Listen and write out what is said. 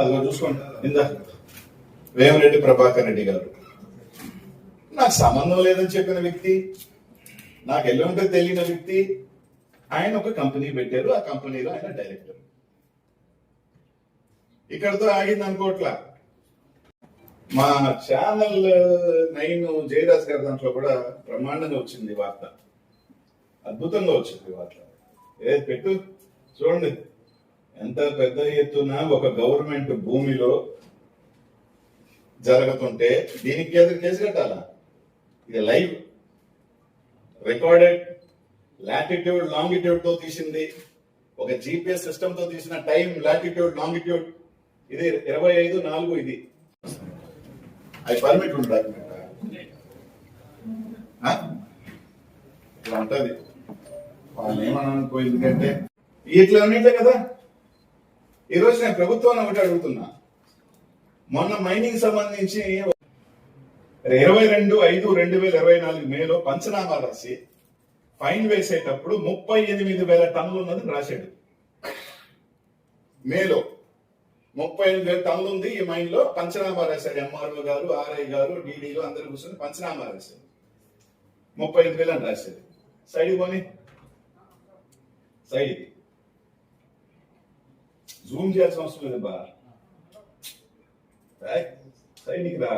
అదిగో చూసుకోండి ఇందా వేమిరెడ్డి ప్రభాకర్ రెడ్డి గారు నాకు సంబంధం లేదని చెప్పిన వ్యక్తి, నాకు ఎలా ఉంటే తెలియని వ్యక్తి, ఆయన ఒక కంపెనీ పెట్టారు. ఆ కంపెనీలో ఆయన డైరెక్టర్. ఇక్కడతో ఆగింది అనుకోట్లా. మా ఛానల్ 9 జయరాజ్ గారి దాంట్లో కూడా బ్రహ్మాండంగా వచ్చింది వార్త, అద్భుతంగా వచ్చింది వార్త. ఏది పెట్టు చూడండి, ఎంత పెద్ద ఎత్తున ఒక గవర్నమెంట్ భూమిలో జరుగుతుంటే దీనికి కేసు కట్టాలా? ఇది లైవ్ రికార్డెడ్, లాటిట్యూడ్ లాంగిట్యూడ్ తో తీసింది, ఒక జిపిఎస్ సిస్టమ్ తో తీసిన టైం, లాటిట్యూడ్ లాంగిట్యూడ్. ఇది 25/4 ఇది. అది పర్మిట్ ఉంది డాక్యుమెంట్ ఇట్లా ఉంటది. వాళ్ళు ఏమనుకో, ఎందుకంటే ఇట్లా ఉన్నట్లే కదా. ఈరోజు నేను ప్రభుత్వాన్ని ఒకటి అడుగుతున్నా. మొన్న మైనింగ్ సంబంధించి 22/5/2024 మేలో పంచనామా రాసి ఫైన్ వేసేటప్పుడు 38,000 టన్నులు ఉన్నది రాశాడు. మేలో 38,000 టన్నులు ఉంది ఈ మైన్ లో. పంచనామా రాశాడు. ఎంఆర్ఓ గారు, ఆర్ఐ గారు, డీడీలు అందరు కూర్చొని పంచనామా రాశారు. 38,000 అని రాశాడు. సైడ్ పోని, సైడ్ జూమ్ చేయాల్సిన అవసరం లేదు బా, సైడ్కి రా.